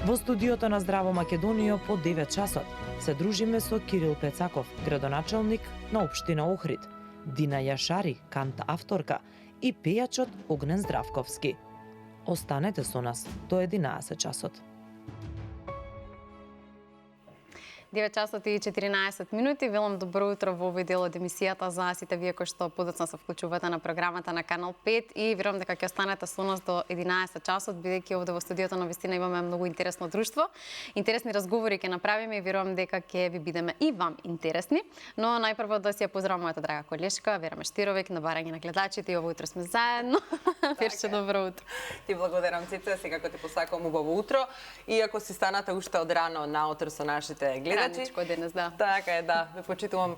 Во студиото на Здраво Македонија по 9 часот се дружиме со Кирил Пецаков, градоначалник на општина Охрид, Дина Јашари, кант авторка и пејачот Огнен Здравковски. Останете со нас до 11 часот. 9 часот и 14 минути. Велам добро утро во овој дел од емисијата за сите вие кои што подоцна се вклучувате на програмата на Канал 5 и верувам дека ќе останете со нас до 11 часот, бидејќи овде во студиото на вистина имаме многу интересно друштво. Интересни разговори ќе направиме и верувам дека ќе ви бидеме и вам интересни. Но најпрво да си ја поздравам мојата драга колешка Вера Мештировик, на барање на гледачите и ово утро сме заедно. Верче, добро утро. Ти благодарам, Цице, секако ти посакувам убаво утро. Иако си станата уште од рано наутро со нашите гледачи. Раничко денес, да. Така е, да. Ве почитувам,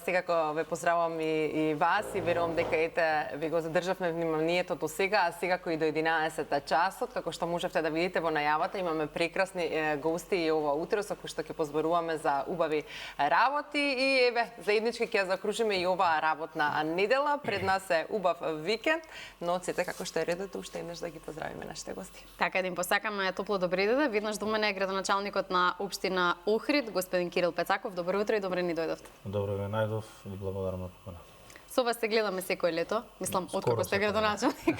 секако ве поздравувам и вас и верувам дека ете ви го задржавме вниманието до сега, а секако и до 11 часот, како што можевте да видите во најавата, имаме прекрасни гости и ова утро со кои што ќе позборуваме за убави работи и еве заеднички ќе закружиме и оваа работна недела. Пред нас е убав викенд, но Ците, како што е редот, уште еднаш да ги поздравиме нашите гости. Така да им посакаме топло добри дојде. Виднаш до мене е градоначалникот на општина Охрид, господин Кирил Пецаков. Добро утро и добре ни дојдовте. Добро ве најдов и благодарам на поканата. Со вас се гледаме секој лето, мислам, откако сте градоначалник.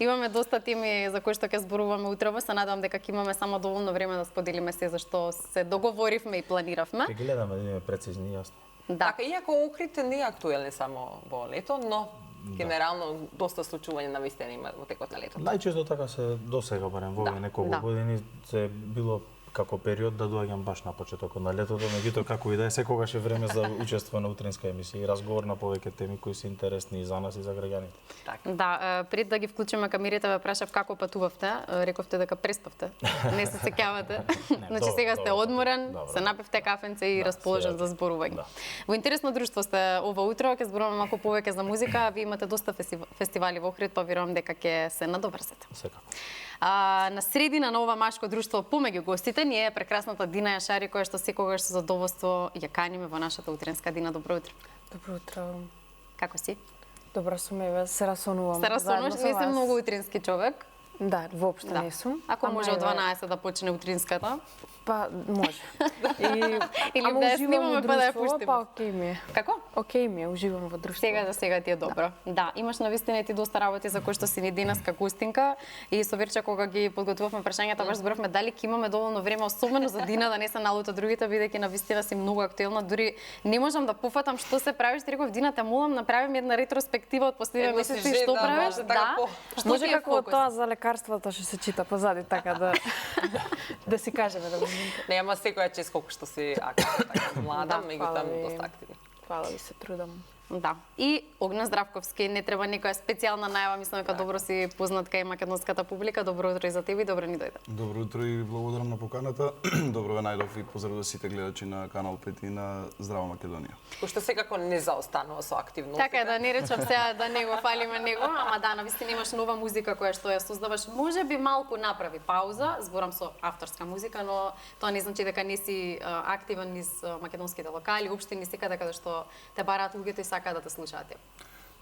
Имаме доста теми за кои што ќе зборуваме утрово, се надевам дека ќе имаме само доволно време да споделиме се зашто се договоривме и планиравме. Ќе гледаме да имаме прецизни и јасно. Да. Така, иако Охрид не е актуелен само во лето, но генерално доста случување на вистина има во текот на летото. Најчесто така се досега барем во неколку години се било како период да доаѓам баш на почетокот на летото, меѓутоа како и да е, секогаш е време за учество на утринска емисија и разговор на повеќе теми кои се интересни и за нас и за граѓаните. Така. Да, пред да ги вклучиме камерите, ве прашав како патувавте, рековте дека преспавте. Не се сеќавате. Значи сега сте одморен, се напивте кафенце и расположен за зборување. Во интересно друштво сте ова утро, ќе зборуваме малку повеќе за музика, вие имате доста фестивали во Охрид, па верувам дека ќе се надоврзете. Секако. На средина на ова машко друштво помеѓу гостите ни е прекрасната Дина Јашари, која што секогаш со задоволство ја каниме во нашата утринска. Дина, добро утро. Добро утро. Како си? Добро сум, еве, се расонувам. Се расонуваш, не си многу утрински човек. Да, воопшто не сум. Ако може од 12 да почне утринската? Па, може. Или да ја снимаме па да ја пуштиме? Па, окей ми е. Како? Окей ми е, уживам во друштво. Сега за сега ти е добро. Да, имаш навистина ти доста работи за кои што си ни денеска гостинка и со Верче кога ги подготвувавме прашањата, баш зборавме дали ќе имаме доволно време, особено за Дина, да не се налута другите, бидејќи навистина си многу актуелна. Дури не можам да пофатам што се правиш, ти реков Дина, те молам направи ми една ретроспектива од последните месеци и што правиш? Да. Може како тоа за лекарствата што се чита позади, така да си кажеме да Не, ама секоја чест колку што си активна, така млада, меѓутоа доста активна. Фала ви, се трудам. Да. И Огнен Здравковски, не треба некоја специјална најава, мислам дека добро си познат кај македонската публика. Добро утро и за тебе и добро ни дојде. Добро утро и благодарам на поканата. Добро ве најдов и поздрав за сите гледачи на Канал 5 и на Здраво Македонија. Кој што секако не заостанува со активност. Така е, да не речам сега да не го фалиме него, ама да, навистина имаш нова музика која што ја создаваш. Може би малку направи пауза, зборам со авторска музика, но тоа не значи дека не си активен низ македонските локали, општини, секаде каде што те бараат луѓето и сакаат да те слушаат.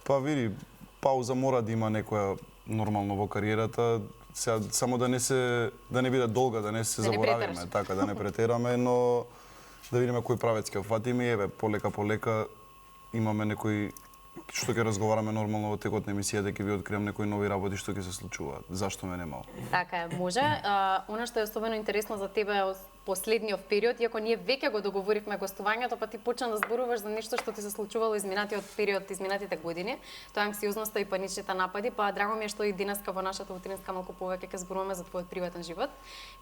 Па види, пауза мора да има некоја нормално во кариерата, сега само да не биде долга, да не се заборавиме, така да не претераме, но да видиме кој правец ќе фатиме и еве полека имаме некои што ќе разговараме нормално во текот на емисијата, ќе ви откриам некои нови работи што ќе се случуваат. Зашто ме немало? Така е, може. Она што е особено интересно за тебе е последниот период, иако ние веќе го договоривме гостувањето, па ти почна да зборуваш за нешто што ти се случувало изминатиот период, изминатите години, тоа анксиозноста и паничните напади, па драго ми е што и денеска во нашата утринска малку повеќе ќе зборуваме за твојот приватен живот,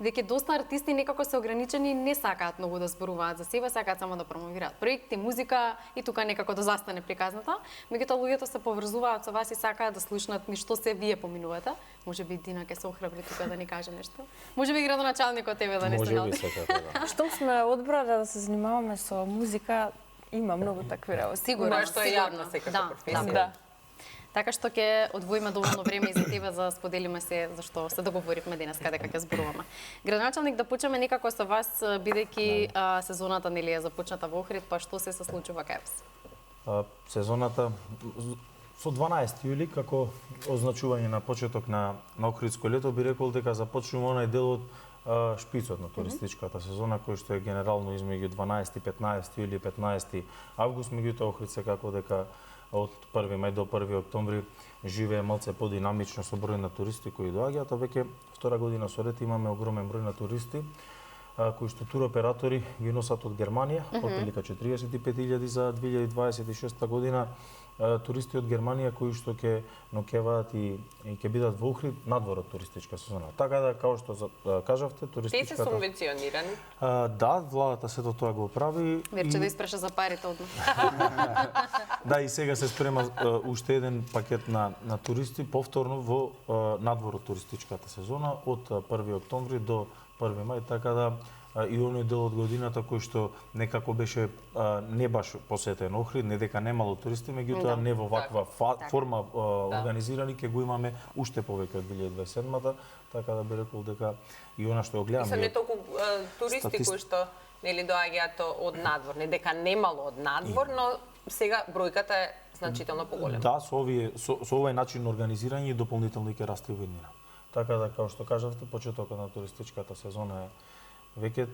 бидејќи доста артисти некако се ограничени и не сакаат многу да зборуваат за себе, сакаат само да промовираат проекти, музика и тука некако да застане приказната. Меѓутоа луѓето се поврзуваат со вас и сакаат да слушнат ништо се вие поминувате. Може би Дина ќе се охрабри тука да ни каже нешто. Може би градоначалникот тебе да не се наоди. Штом сме одбрали да се занимаваме со музика, има многу такви работи. Сигурно, што е јавна секако професија. Да. Така што ќе одвоиме доволно време и за тебе за споделиме се зашто се договоривме денеска дека ќе зборуваме. Градоначалник, да почнеме некако со вас, бидејќи сезоната нели е започната во Охрид, па што се случува кај вас? Сезоната со 12 јули како означување на почеток на Охридско лето би рекол дека започнува онај дел од шпицот на туристичката сезона, кој што е генерално измеѓу 12 и 15 или 15 август, меѓутоа Охрид секако дека од 1 мај до 1 октомври живее малце подинамично со број на туристи кои доаѓаат, а веќе втора година со ред имаме огромен број на туристи кои што туроператори ги носат од Германија, отприлика 45.000 за 2026 година, туристи од Германија кои што ќе ноќеваат и ќе бидат во Охрид надвор од туристичка сезона. Така да, као што кажавте, туристичката... Те се субвенционирани? Да, владата сето тоа го прави. Верче да испраша за парите одма. Да, и сега се спрема уште еден пакет на туристи повторно во надвор од туристичката сезона од 1 октомври до 1 мај, така да и оној дел од годината кој што некако беше не баш посетен Охрид, не дека немало туристи, меѓутоа не во ваква форма организирани, ќе го имаме уште повеќе од 2027-та, така да би рекол дека и она што го гледаме. И се не толку туристи кои што нели доаѓаат од надвор, не дека немало од надвор, но сега бројката е значително поголема. Да, со овој начин на организирање и дополнително ќе расте во иднина. Така да, као што кажавте, почетокот на туристичката сезона е веќе,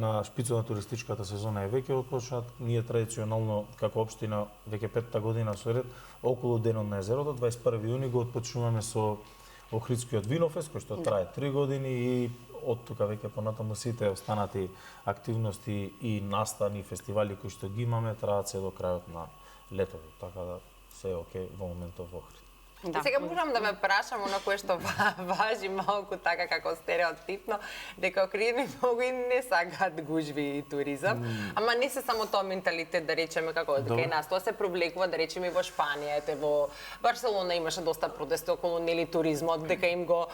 на шпицот на туристичката сезона е веќе отпочнат. Ние традиционално, како општина, веќе 5-та година со ред, околу Денот на езерото, 21 јуни го отпочнуваме со Охридскиот винофест, кој што трае 3 години и од тука веќе понатаму сите останати активности и настани, фестивали кои што ги имаме, траат се до крајот на летото, така да се е окей во моментов во Охрид. Да. Сега можам да ме прашам оно кое што важи малку така како стереотипно, дека Охридјани многу и не сакаат гужви и туризам, ама не се само тоа менталитет, да речеме како дека нас тоа се проблекува, да речеме и во Шпанија, ете во Барселона имаше доста протести околу нели туризмот, дека им го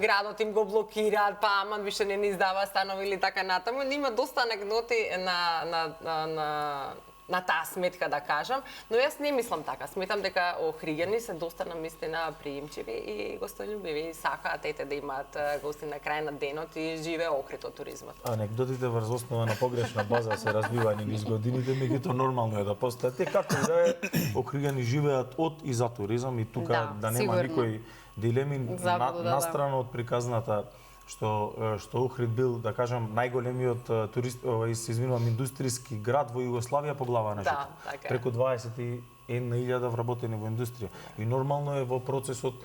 градот им го блокираат, па аман више не ни издава станови или така натаму, има доста анегдоти на таа сметка, да кажам, но јас не мислам така. Сметам дека Охридјани се доста намистина приимчиви и гостољубиви и сакаат да имаат гости на крај на денот и живее Охрид од туризмот. Анегдотите врз основа на погрешна база се развивани низ годините, меѓутоа нормално е да постојат. Те како и да е, Охридјани живеат од и за туризам и тука да нема никој дилеми настрана од приказната што Охрид бил, да кажам, најголемиот индустријски град во Југославија по глава на жител. Да, преку 21.000 вработени во индустрија. И нормално е во процесот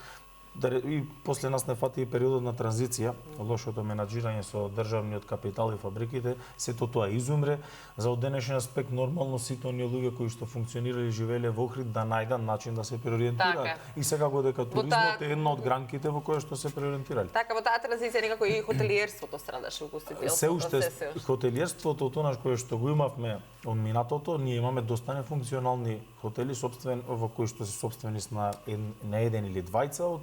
и после нас не фати и периодот на транзиција, лошото менаџирање со државниот капитал и фабриките, сето тоа изумре. За одденешен аспект нормално сите оние луѓе кои што функционирале и живееле во Охрид да најдат начин да се преориентираат. И секако дека туризмот е една од гранките во која што се преориентирале. Така, во таа транзиција некако и хотелиерството страдаше, угостителството. Се уште хотелиерството, тоа кое што го имавме од минатото, ние имаме доста нефункционални хотели во кои што се собственост на еден или двајца од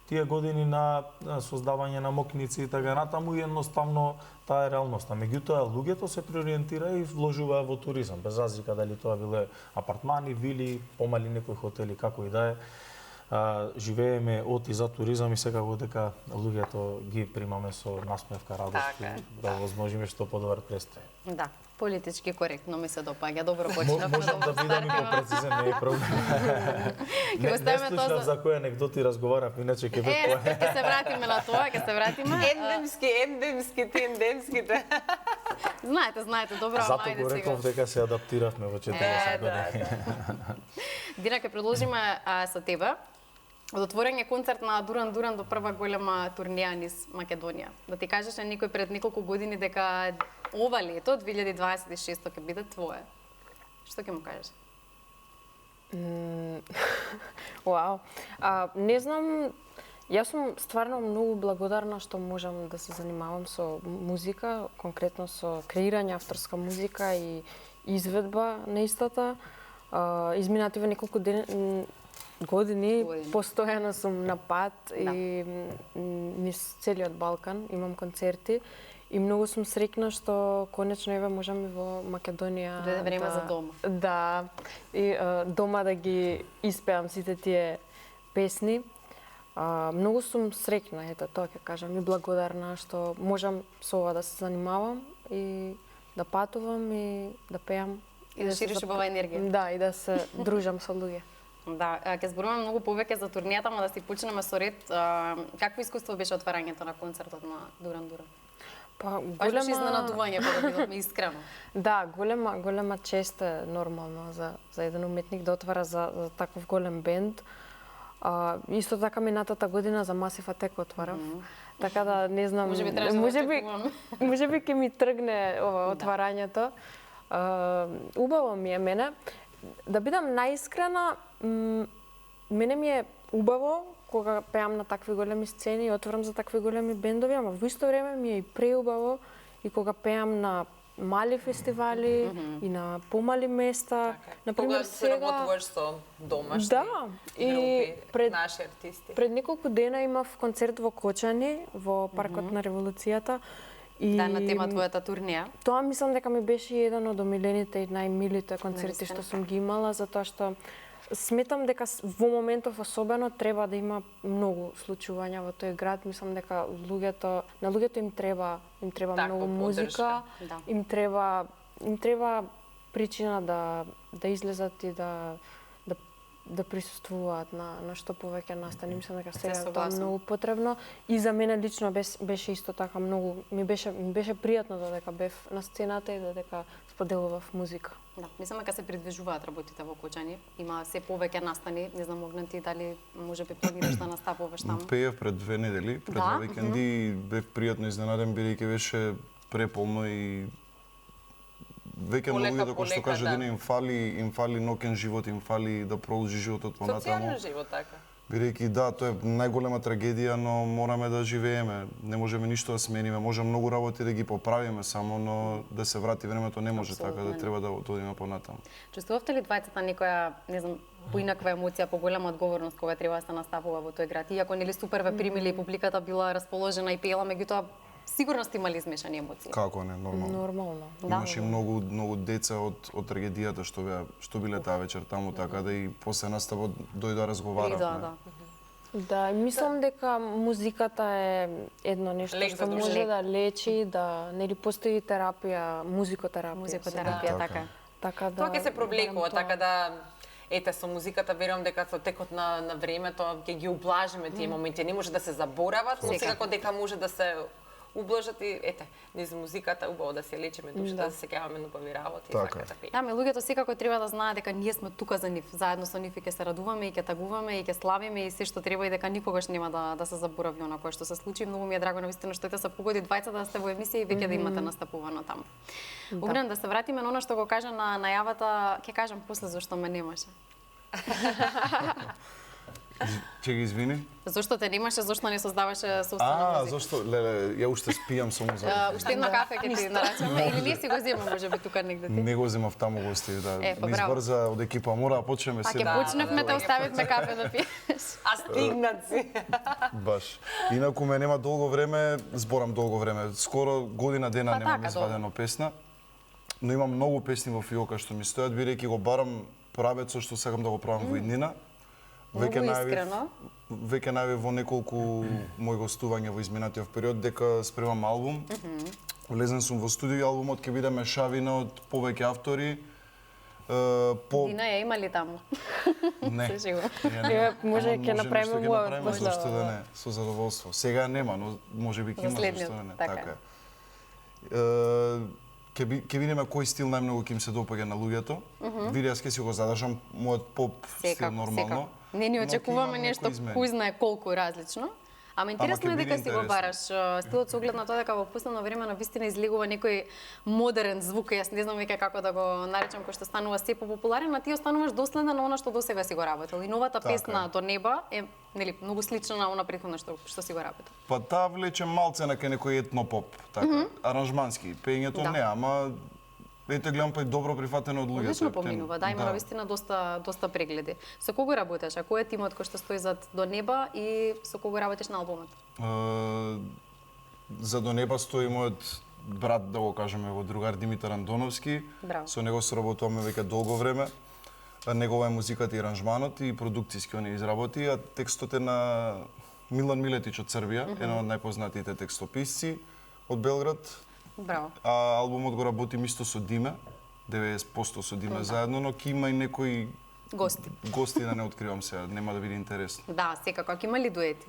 тие години на создавање на мокници и така натаму, и едноставно таа е реалноста. Меѓутоа, луѓето се преориентира и вложуваа во туризам, без разлика дали тоа биле апартмани, вили, помали некои хотели, како и да е. Живееме од и за туризам и секако дека луѓето ги примаме со насмевка, радост и да возможиме што подобар престој. Да, политички коректно ми се допаѓа, добро почнавме. Можам да бидам и попрецизен, не е проблем. Не слушнав за кои анегдоти разговарав, иначе ќе бе Ќе се вратиме на тоа, ќе се вратиме. Ендемски, тендемските. Знаете, добро, зато ајде го сега. реков дека се адаптиравме во 40 години. Дина, ќе продолжиме со тебе. Од отворење концерт на Дуран Дуран до прва голема турнеја низ Македонија. Да ти кажеш на некој пред неколку години дека ова лето, 2026, ќе биде твое. Што ќе му кажеш? Вау. Не знам, јас сум стварно многу благодарна што можам да се занимавам со музика, конкретно со креирање авторска музика и изведба на истата. Изминативе неколку години постојано сум на пат и низ целиот Балкан имам концерти и многу сум среќна што конечно еве можам и во Македонија Дојде време за дома. Да, и дома да ги испеам сите тие песни. Многу сум среќна, ето тоа ќе кажам, и благодарна што можам со ова да се занимавам и да патувам и да пеам И да шириш убава енергија. Да, и да се дружам со луѓе. Да, ќе зборуваме многу повеќе за турнијата, но да си почнеме со ред. Какво искуство беше отварањето на концертот на Дуран Дуран? Па Баш беше изненадување кога бидовме искрено. Да, голема чест е нормално за еден уметник да отвара за таков голем бенд. Исто така минатата година за Massive Attack отварав. Така да не знам, Можеби требаше да очекувам. можеби ќе ми тргне ова отварањето. Убаво ми е мене. Да бидам наискрена, мене ми е убаво кога пеам на такви големи сцени и отворам за такви големи бендови, ама во исто време ми е и преубаво и кога пеам на мали фестивали и на помали места. Например, се работуваш со домашни и групи, наши артисти. Пред неколку дена имав концерт во Кочани, во паркот на Револуцијата. И Да, на тема твојата турнеја. Тоа мислам дека ми беше еден од омилените и најмилите концерти што сум ги имала, затоа што сметам дека во моментов особено треба да има многу случувања во тој град. Мислам дека на луѓето им треба многу музика, Да. им треба причина да излезат и да присуствуваат на што повеќе настани. Мислам дека сега е тоа многу потребно и за мене лично беше исто така многу ми беше пријатно додека бев на сцената и додека споделував музика. Да, мислам дека се придвижуваат работите во Кочани. Има се повеќе настани, не знам Огнен ти дали можеби планираш да настапуваш таму. Пеев пред 2 недели, пред 2 викенди, бев пријатно изненаден бидејќи беше преполно и веќе на луѓето кои што каже дене им фали ноќен живот, им фали да продолжи животот понатаму. Социјален живот така. Бидејќи да, тоа е најголема трагедија, но мораме да живееме. Не можеме ништо да смениме. Може многу работи да ги поправиме само, но да се врати времето не може. Така да треба да одиме понатаму. Чувствувавте ли двајцата некоја, не знам, поинаква емоција, поголема одговорност кога треба да се настапува во тој град? Иако нели супер ве примиле и публиката била расположена и пеела, меѓутоа сигурно сте имали измешани емоции. Како не, нормално. Нормално. Имаше многу деца од трагедијата што биле таа вечер таму, така да и после наставот дојда разговаравме. Да, мислам дека музиката е едно нешто што може да лечи, да нели постои терапија, музикотерапија. Така. Така да. Тоа ќе се провлекува, така да ете со музиката верувам дека со текот на времето ќе ги ублажиме тие моменти, не може да се заборават, но секако дека може да се ублажат и ете, низ музиката убаво да се лечиме душата, да се сеќаваме на убави работи. Така. Да, луѓето секако треба да знаат дека ние сме тука за нив, заедно со нив и ќе се радуваме и ќе тагуваме и ќе славиме и се што треба и дека никогаш нема да се заборави она кое што се случи. Многу ми е драго навистина што ете се погоди двајцата да сте во емисија и веќе да имате настапувано таму. Огнен, да се вратиме на она што го кажа на најавата, ќе кажам после зашто ме немаше. Ќе ги извини? Зошто те немаше, зошто не создаваше собствена музика? Зошто? Леле, ја уште спијам со музика. Уште едно кафе ќе ти нарачаме или не си го земам можеби тука негде ти? Не го земав таму го оставив, да. Па Низ брза од екипа мора да почнеме се. сега. Ќе почневме те оставивме кафе да пиеш. А стигнат си. Баш. Инаку ме нема долго време, зборам долго време. Скоро година дена немам извадено песна. Но имам многу песни во фиока што ми стојат, бидејќи го барам правецот што сакам да го правам во иднина. Веќе најавив во неколку мои гостувања во изминатиот период дека спремам албум. Влезен сум во студио и албумот ќе биде мешавина од повеќе автори. Дина ја има ли таму? Не. Може ќе направиме после. Зашто да не, со задоволство. Сега нема, но можеби ќе има зашто да не. Така е. Ќе видиме кој стил најмногу ќе им се допаѓа на луѓето. Види, јас ќе си го задржам мојот поп стил нормално. Не ни очекуваме нешто кој знае колку различно. Ама интересно е дека си го бараш стилот со оглед на тоа дека во последно време навистина излегува некој модерен звук, јас не знам веќе како да го наречам, кој што станува се популарен, а ти остануваш доследен на она што досега си го работел. И новата песна До неба е нели многу слична на она претходно што си го работел. Па таа влече малце на некој етно-поп, така, аранжмански. Пењето не, ама ете гледам па и добро прифатено од луѓето. Одлично поминува, да, има навистина доста прегледи. Со кого работиш? А кој е тимот кој што стои зад До неба и со кого работиш на албумот? За До неба стои мојот брат, да го кажеме, во другар Димитар Андоновски. Браво. Со него соработуваме веќе долго време. Негова е музиката и аранжманот и продукцијски он изработи, а текстот е на Милан Милетич од Србија, еден од најпознатите текстописци од Белград. Браво. А албумот го работим исто со Диме, 90% со Диме заедно, но ќе има и некои Гости. да не откривам сега, нема да биде интересно. Да, секако. Ако има ли дуети?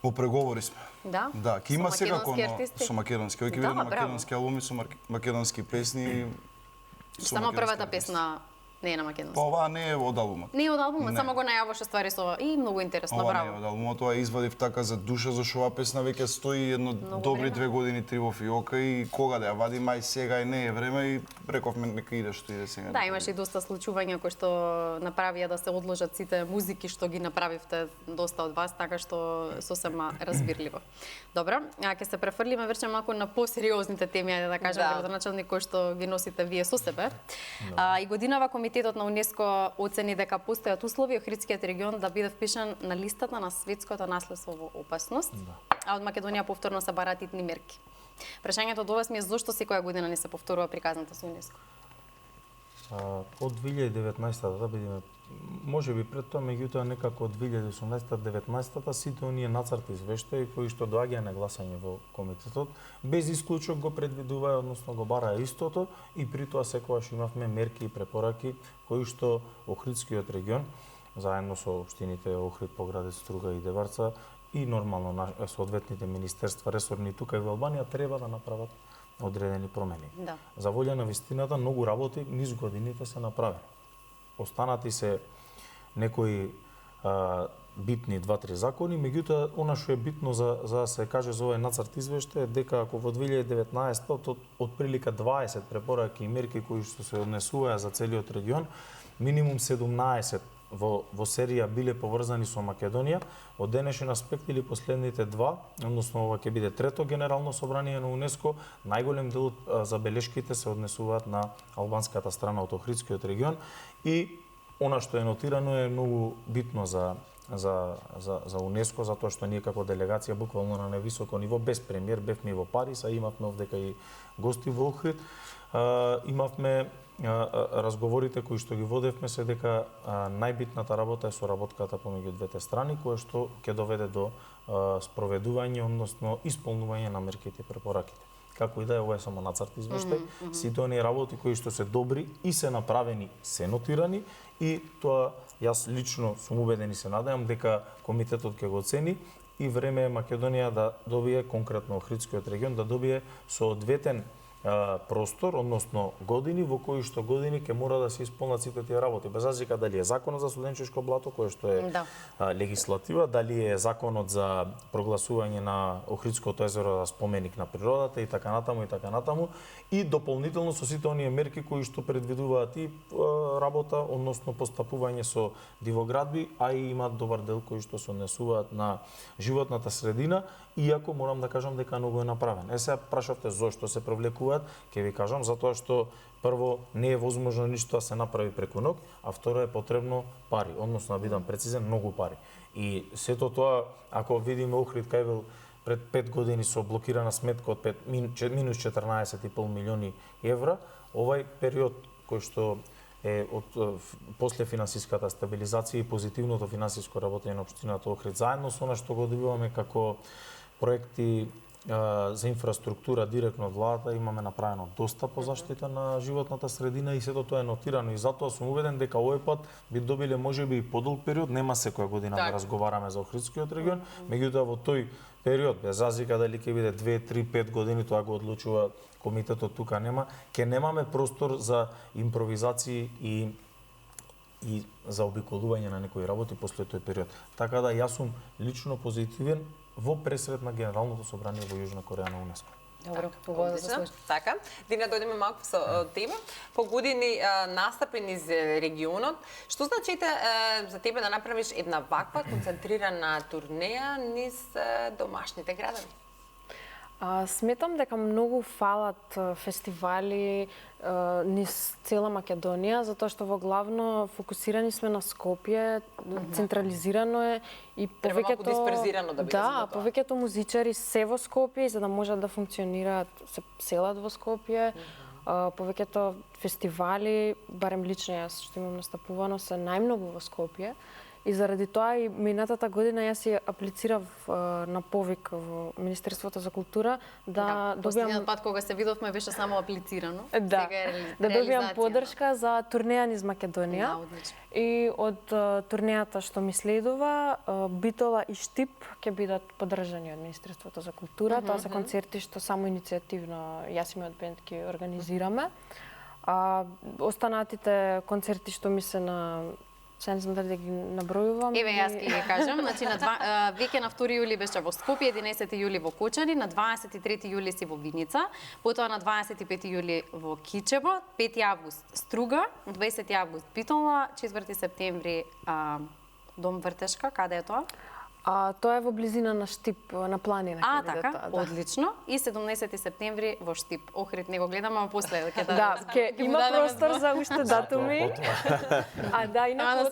Во преговори сме. Да? Да, ќе има Со секако, македонски но артисти? со македонски. Овој ќе Да, биде на браво. македонски албуми со македонски песни. со Само македонски првата артисти. песна не е на македонски. Па ова не е од албумот. Не е од албумот, Не. само го најавуваш ствари со ова. И многу интересно, Ова не е браво. од албумот, тоа извадив така за душа, зашто оваа песна веќе стои едно добри време. 2 години три во фиока и кога да ја вадим, ај сега и не е време и рековме нека иде што иде сега. Да, имаше и доста случувања кои што направија да се одложат сите музики што ги направивте доста од вас, така што сосема разбирливо. Добро, а ќе се префрлиме вече малку на посериозните теми, ајде да кажам, Да. градоначалник, кои што ги носите вие со себе. И годинава Комитетот на УНЕСКО оцени дека постојат услови Охридскиот регион да биде впишан на листата на светското наследство во опасност, а од Македонија повторно се бараат итни мерки. Прашањето до вас ми е зошто секоја година не се повторува приказната со УНЕСКО? Од 2019-та, да бидеме, може би пред тоа, меѓутоа некако од 2018-19-та сите оние нацрти извештаи кои што доаѓаа на гласање во комитетот, без исклучок го предвидуваа, односно го бараа истото и при тоа секогаш имавме мерки и препораки кои што Охридскиот регион заедно со општините Охрид, Поградец, Струга и Деварца и нормално на соодветните министерства ресорни тука и во Албанија треба да направат одредени промени. Да. За волја на вистината, многу работи низ годините се направени. Останати се некои битни 2-3 закони, меѓутоа она што е битно за да се каже за овој нацрт извештај е дека ако во 2019 од прилика 20 препораки и мерки кои што се однесуваа за целиот регион, минимум 17 во серија биле поврзани со Македонија, од денешен аспект или последните два, односно ова ќе биде трето генерално собрание на УНЕСКО, најголем дел од забелешките се однесуваат на албанската страна од Охридскиот регион и она што е нотирано е многу битно за УНЕСКО, затоа што ние како делегација буквално на невисоко ниво, без премиер, бевме и во Париз, а имавме овдека и гости во Охрид, имавме разговорите кои што ги водевме се дека најбитната работа е соработката помеѓу двете страни, кое што ќе доведе до спроведување, односно исполнување на мерките и препораките. Како и да е, ова е само нацрт извештај. Сите оние работи кои што се добри и се направени, се нотирани и тоа јас лично сум убеден и се надевам дека комитетот ќе го оцени и време е Македонија да добие, конкретно Охридскиот регион, да добие соодветен простор, односно години во кои што години ќе мора да се исполнат сите тие работи. Без разлика дали е законот за студенческо блато, кој што е легислатива, дали е законот за прогласување на Охридското езеро за споменик на природата и така натаму, и дополнително со сите оние мерки кои што предвидуваат и работа, односно постапување со дивоградби, а и имаат добар дел кои што се однесуваат на животната средина, иако морам да кажам дека многу е направен. Сега прашавте зошто се привлекуваат, ќе ви кажам затоа што прво не е возможно ништо да се направи преку ног, а второ е потребно пари, односно да бидам прецизен, многу пари. И сето тоа, ако видиме Охрид кај бил пред 5 години со блокирана сметка од минус 14,5 милиони евра, овај период кој што е од после финансиската стабилизација и позитивното финансиско работење на општината Охрид, заедно со она што го добиваме како проекти за инфраструктура директно од владата, имаме направено доста по заштита на животната средина и сето тоа е нотирано и затоа сум убеден дека овој пат би добиле можеби и подолг период, нема секоја година да разговараме за Охридскиот регион, меѓутоа во тој период, без разлика дали ќе биде 2, 3, 5 години, тоа го одлучува комитетот, тука нема, ќе немаме простор за импровизации и за обиколување на некои работи после тој период. Така да јас сум лично позитивен во пресред на Генералното собрание во Јужна Кореја на УНЕСКО. Добро, убаво да се слушам. Така, Дина, дојдеме малку со тема. По години настапи низ регионот. Што значите за тебе да направиш една ваква концентрирана турнеја низ домашните градови? Сметам дека многу фалат фестивали низ цела Македонија, затоа што во главно фокусирани сме на Скопје, централизирано е и повеќето дисперзирано да биде да, повеќето музичари се во Скопје за да можат да функционираат, се селат во Скопје. Повеќето фестивали, барем лично јас што имам настапувано, се најмногу во Скопје И заради тоа и минатата година јас си аплицирав на повик во Министерството за култура да добиам Последниот пат кога се видовме беше само аплицирано. да, Сега е да добиам реализација. поддршка за турнеја низ Македонија. Да, одлично. И од турнејата што ми следува, Битола и Штип ќе бидат поддржани од Министерството за култура. Тоа се концерти што само иницијативно јас и мојот бенд ги организираме. А останатите концерти што ми се на Сега не знам дали да ги набројувам. Еве јас ќе ги кажам, значи веќе на 2 јули беше во Скопје, 11 јули во Кочани, на 23 јули си во Виница, потоа на 25 јули во Кичево, 5 август Струга, 20 август Битола, 4 септември Дом Вртешка, каде е тоа? Тоа е во близина на Штип, на планина. Така, одлично. И 17 септември во Штип. Охрид, не го гледам, ама после ќе Да, има простор за уште датуми. Да, инаку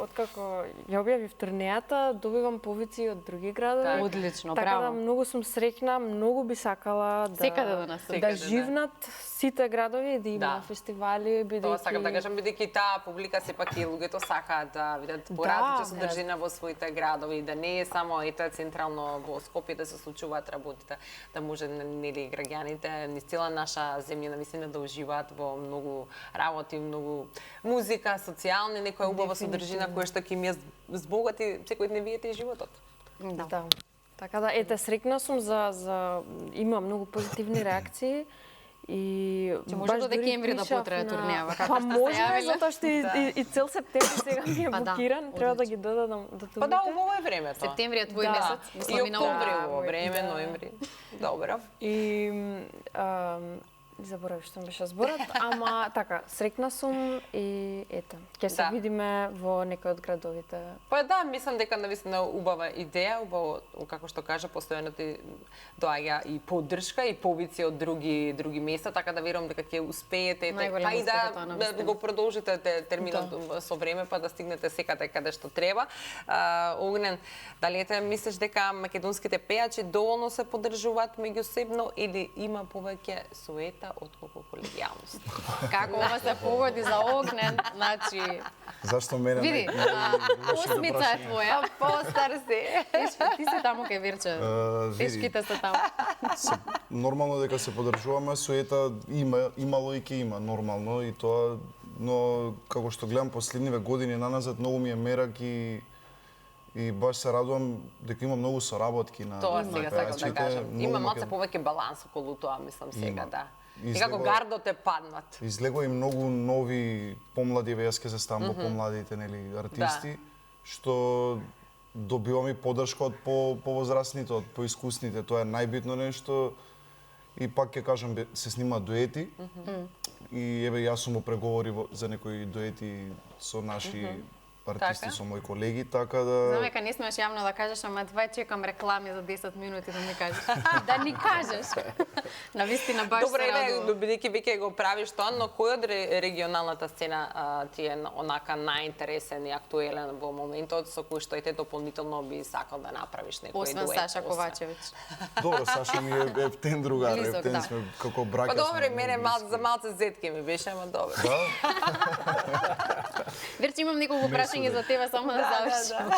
откако ја објавив турнејата, добивам повици од други градови. Одлично, така браво. Да, многу сум среќна, многу би сакала Секаде да нас да живнат сите градови, да има фестивали, бидејќи Тоа сакам да кажам, бидејќи таа публика сепак и луѓето сакаат да видат поразлична содржина во своите градови, да не е само централно во Скопје да се случуваат работите, да може нели граѓаните низ цела наша земја навистина да уживаат во многу работи, многу музика, социјални, некоја убава содржина која што ќе ми збогати секојдневието и животот. Да. Така да, ете, среќна сум за има многу позитивни реакции. И може до декември да потрае турнејава, како па што може, се јавиле. затоа што и цел септември сега ми е блокиран, треба да ги додадам датумите. Па да, убаво е времето. Септември е твој месец, И мислам и на октомври овој. убаво време, ноември. Добро. И заборавив што ми беше зборот, ама така, среќна сум и ето, ќе се видиме во некој од градовите. Па да, мислам дека навистина убава идеја, убаво, како што кажа, постојано ти доаѓа и поддршка и повици од други места, така да верувам дека ќе успеете, па и да го продолжите терминот со време, па да стигнете секаде каде што треба. Огнен, дали мислиш дека македонските пејачи доволно се поддржуваат меѓусебно или има повеќе суета отколку колегијалност? Како ова се погоди за Огнен, значи... Зашто мене? Види, осмица е твоја. Постар си. Ти си таму кај Вирче. Тешките се таму. Нормално дека се поддржуваме, суета имало и ќе има, нормално, и тоа, но како што гледам последниве години наназад, многу ми е мерак и баш се радувам дека има многу соработки на тоа сега сакам да кажам. Има малце повеќе баланс околу тоа, мислам сега, да. И како гардот паднат. Излегува и многу нови помлади, јас ќе се ставам во помладите, нели, артисти, што добивам и поддршка од повозрастните, од поискусните. Тоа е најбитно нешто. И пак ќе кажам, се снимаат дуети. И еве јас сум во преговори за некои дуети со наши артисти, со мои колеги, така да... Знам дека не смееш јавно да кажеш, ама това чекам реклами за 10 минути да ми кажеш. Да ни кажеш. Навистина баш се радувам. Добре, бидејќи веќе го правиш тоа, но кој од регионалната сцена ти е онака најинтересен и актуелен во моментот со кој што и те дополнително би сакал да направиш некој дует? Освен Саша Ковачевиќ. Добро, Саша ми е ептен другар, ептен сме како браќа. Па добре, мене за малце зетки ми беше, ама добро. Верче, имам неколку прашања за тебе, само да завршим.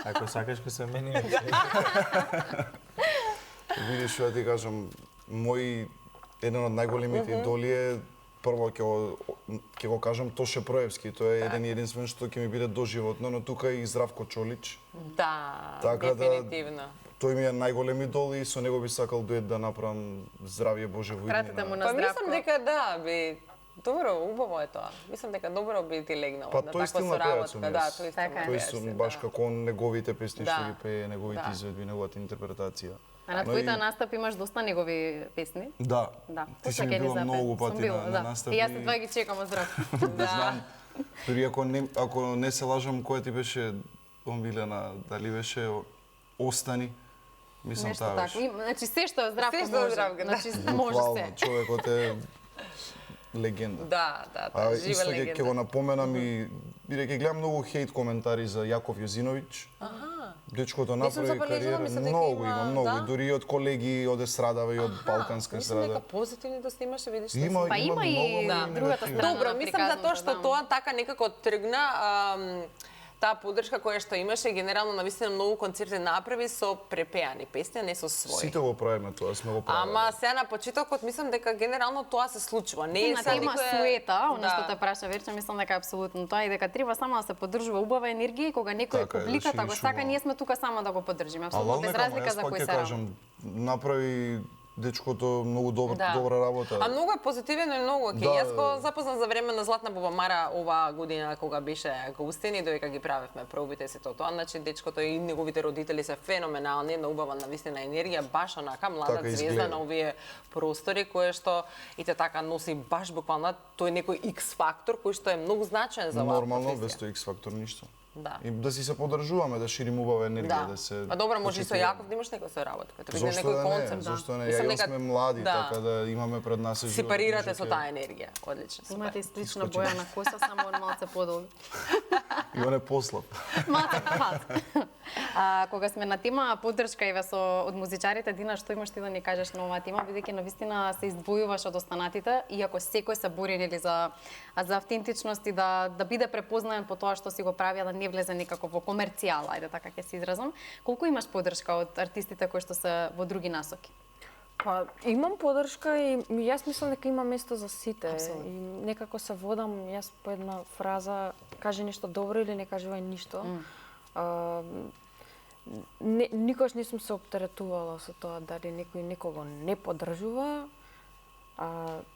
Ако сакаш ке се мени. Видиш, што ти кажам, еден од најголемите идоли е, прво ќе го кажам, Тоше Проевски. Тоа е еден и единствен што ќе ми биде доживотно, но тука и Здравко Чолич. Да, Да, дефинитивно. тој ми е најголем идол и со него би сакал дует да направам Здравје Боже во иднина. Пратете му на Па Здравко. мислам дека да, би добро, убаво е тоа. Мислам дека добро би ти легнало Па на тој таква стил на пејац соработка. Да, тој стил Така на е. Тој пејац, сум да. баш како неговите песни што Да. ги пее, неговите Да. изведби, неговата интерпретација. А на твоите настапи имаш доста негови песни? Да. Да. Ти После си ќе ми ни била запееш. многу Сум пати била, на да. настапи. И јас се два ги чекам од Здравко. Знам. Дури ако не се лажам, која ти беше омилена, дали беше Остани? Мислам Нешто таа така. беше. Значи се што е Здравко Се што е може. Здравко, да. Значи може Буквално, се. човекот е легенда. Да, А жива исто ќе легенда. го напоменам и бидејќи гледам многу хейт коментари за Јаков Јозиновиќ. Дечкото Не сум направи забележала, кариера, мислам дека многу има, многу, да? дури и од колеги од естрадава и од балканска Мислам дека естрада. позитивни да снимаше, видиш. Има, Па има и многу другата негативни. страна. Добро, на мислам затоа што приказната, да. тоа така некако тргна таа поддршка која што имаше, генерално навистина многу концерти направи со препеани песни, а не со своји. Сите го правиме тоа, сме го правили. Ама сега на почетокот мислам дека генерално тоа се случува. Не е На сега тема некоја- суета, она Да. што те праша Верче, мислам дека е апсолутно тоа и дека треба само да се поддржува убава енергија и кога некој Така е, да публиката го шириш сака, убаво. ние сме тука само да го поддржиме, А апсолутно без Лалнека, разлика јас за пак кој ќе се работи. кажам, направи дечкото многу Да. добра работа. А многу е позитивно и многу окей. Да, Јас го запознав за време на Златна Бубамара оваа година кога беше гостин и додека ги правевме пробите и сето тоа. Значи дечкото и неговите родители се феноменални, една убава навистина енергија, баш онака млада Така звезда изгледа. на овие простори кое што и те така носи баш буквално тој некој X фактор кој што е многу значаен за оваа Нормално, без професија. тој X фактор ништо. Да. И да си се поддржуваме, да ширим убава енергија, да се. А добро, може и со почитуваме. Јаков да имаш некој со работа, кој биде Зошто некој да не? концепт. Зошто не? Мислам Ја и дека- сме млади, да. така да имаме пред нас и Си живот. парирате може со ќе- таа енергија. Одлично. супер. Имате и слична боја на коса, само он малце подолг. Иван е послаб. Малце пат. Кога сме на тема поддршка еве од музичарите, Дина, што имаш ти да ни кажеш на оваа тема, бидејќи навистина се издвојуваш од останатите, иако секој се бори нели за автентичност и да биде препознаен по тоа што си го прави, а да не влезе некако во комерцијала, ајде така ќе се изразам. Колку имаш поддршка од артистите кои што се во други насоки? Па, имам поддршка и јас мислам дека има место за сите. Апсолутно. И некако се водам јас по една фраза, кажи нешто добро или не кажувај ништо. Никош не сум се оптеретувала со тоа дали некој некого не поддржува.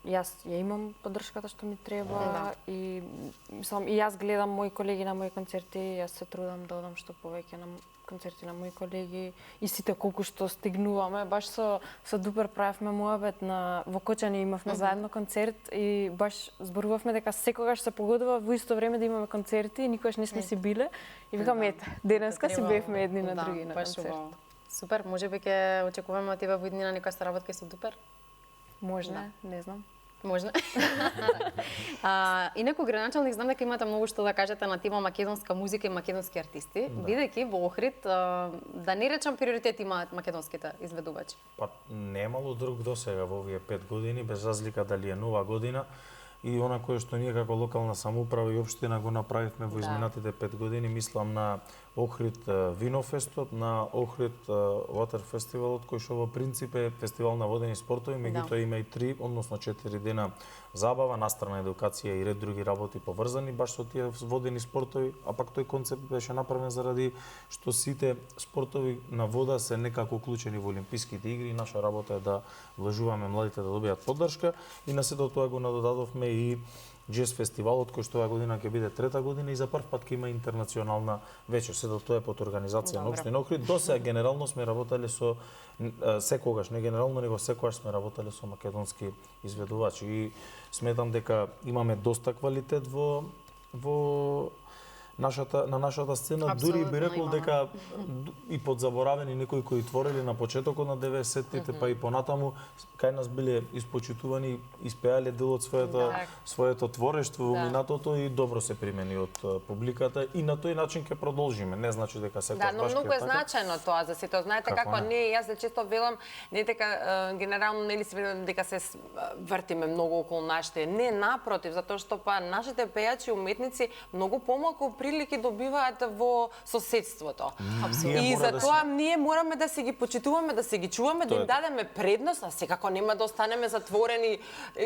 Јас ја имам поддршката што ми треба и мислам и јас гледам мои колеги на мои концерти, јас се трудам да одам што повеќе на концерти на мои колеги и сите колку што стигнуваме. Баш со Дупер правевме муабет во Кочани имавме заедно концерт и баш зборувавме дека секогаш се погодува во исто време да имаме концерти и никогаш не сме си биле. И викам ете, денеска си бевме едни на други на баш концерт. убаво. Супер, можеби ќе очекуваме од тебе во иднина некоја соработка со Дупер? Можна, не знам. Можна. Инаку, градоначалник, знам дека имате многу што да кажете на тема македонска музика и македонски артисти, бидејќи во Охрид, да не речам приоритет имаат македонските изведувачи. Па немало друг досега во овие 5 години, без разлика дали е нова година и она кое што ние како локална самоуправа и општина го направивме во изминатите 5 години, мислам на Охрид Винофестот, на Охрид Water Фестивалот, кој што во принцип е фестивал на водени спортови, меѓутоа има и 3, односно 4 дена забава, настрана едукација и ред други работи поврзани баш со тие водени спортови, а пак тој концепт беше направен заради што сите спортови на вода се некако уклучени во Олимписките игри и наша работа е да вложуваме младите да добијат поддршка и на сето тоа го надодадовме и Джез фестивалот кој што оваа година ќе биде 3-та година и за прв пат ќе има интернационална вечер. Сето тоа е под организација на општина Охрид. Досега генерално сме работеле со секогаш, не генерално, него секогаш сме работеле со македонски изведувачи и сметам дека имаме доста квалитет на нашата сцена, дури би рекол дека и подзаборавени некои кои твореле на почетокот на 90-тите, па и понатаму кај нас биле испочитувани, испеале дел од своето творештво во минатото и добро се примени од публиката и на тој начин ќе продолжиме. Не значи дека секогаш но баш многу ќе е така. значајно тоа за сите. Знаете Како како не? не, јас често велам, не дека генерално нели се велам дека се вртиме многу околу нашите. Не, напротив, затоа што па нашите пејачи и уметници многу помалку прилики добиваат во соседството. И затоа ние мораме да се ги почитуваме, да се ги чуваме, да им дадеме предност, а секако нема да останеме затворени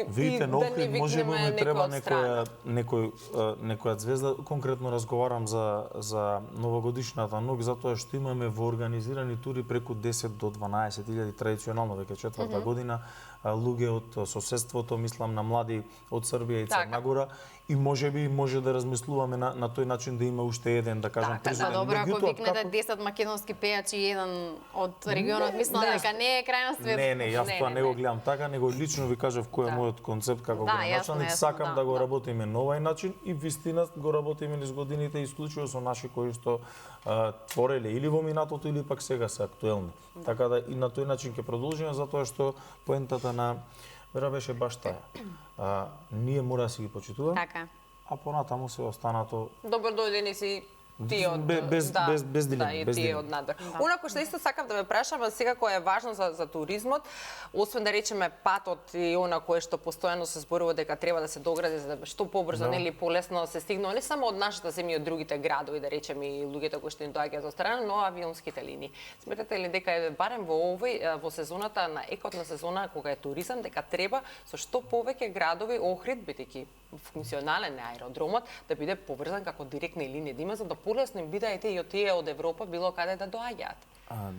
Видите, и на да не Охрид можеби викнеме ми треба некој од страна. некоја звезда. Конкретно разговарам за новогодишната ног, затоа што имаме во организирани тури преку 10 до 12.000 традиционално веќе четврта година луѓе од соседството, мислам на млади од Србија и Црна Гора и можеби може да размислуваме на тој начин да има уште еден, да кажам, Така, добро, ако викнете 10 македонски пејачи и еден од регионот, мислам дека не е крај на свет. Не, јас тоа не го гледам така, него лично ви кажав кој е мојот концепт како градоначалник. Сакам да го работиме на овај начин и вистина го работиме низ годините исклучиво со наши кои што твореле или во минатото или пак сега се актуелни. Така да и на тој начин ќе продолжиме затоа што поентата на Вера беше баш таа. Ние мора да си ги почитуваме. Така. А понатаму се останато. Добро дојдени си Тие од без дилема, и без тие дилема. од надвор. Онако што исто сакам да ве прашам, а сега кој е важно за туризмот, освен да речеме патот и она кое што постојано се зборува дека треба да се догради за да што побрзо нели полесно се стигне не само од нашата земја, од другите градови, да речеме и луѓето кои што ни доаѓаат од страна, но авионските линии. Сметате ли дека е барем во во сезоната на екотна сезона кога е туризам дека треба со што повеќе градови Охрид бидејќи функционален е аеродромот да биде поврзан како директни линии, да има за да полесно им биде и од тие од Европа било каде да доаѓаат.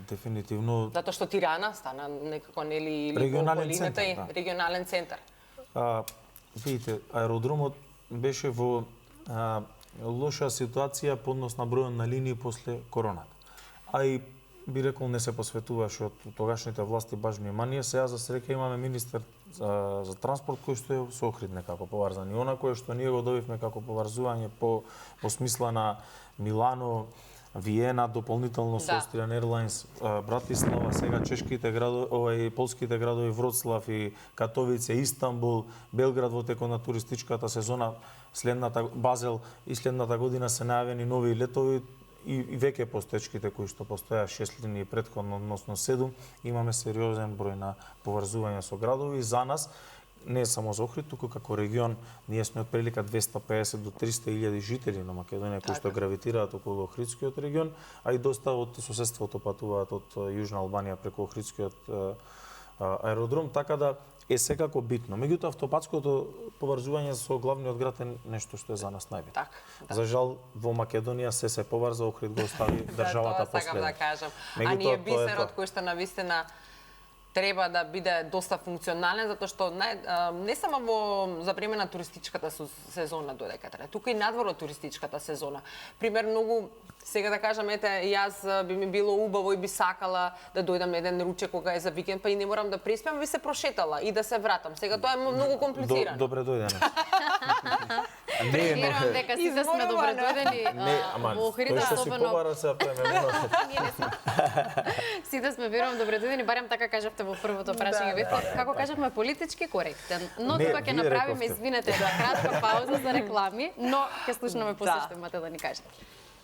Дефинитивно. Затоа што Тирана стана некако нели регионален центар, и регионален центар. Видите, аеродромот беше во лоша ситуација по однос на бројот на линии после короната. А и би рекол не се посветуваше од тогашните власти баш внимание. Сега за среќа имаме министер за транспорт кој што е со Охрид некако поврзан. И она кое што ние го добивме како поврзување по смисла на Милано, Виена, дополнително со Austrian Airlines, Братислава, сега чешките градови, полските градови Вроцлав и Катовице, Истанбул, Белград во текот на туристичката сезона, Базел и следната година се најавени нови летови и веќе постечките кои што постоја 6 линии претходно, односно 7, имаме сериозен број на поврзувања со градови. За нас не само за Охрид, туку како регион, ние сме од прилика 250 до 300 илјади жители на Македонија кои што гравитираат околу Охридскиот регион, а и доста од соседството патуваат од Јужна Албанија преку Охридскиот аеродром, така да е секако битно. Меѓутоа автопатското поврзување со главниот град е нешто што е за нас најбитно. Так, да. За жал во Македонија се поврза, Охрид го остави државата тоа сакам последна. да кажам. А ние бисерот кој што навистина треба да биде доста функционален, затоа што не само за време на туристичката сезона додека треба, туку и надвор од туристичката сезона. Пример, многу, сега да кажам, јас би ми било убаво и би сакала да дојдам на еден ручек кога е за викенд, па и не морам да преспам, би се прошетала и да се вратам. Сега тоа е многу комплицирано. Добре дојдено. Верувам дека сите сме добре дојдени во Охрид, особено сите сме верувам добре дојдени, барем така кажавте во првото прашање. Како кажавме, политички коректен. Но тука ќе направиме, извинете, кратка пауза за реклами, но ќе слушнеме после што имате да ни кажете.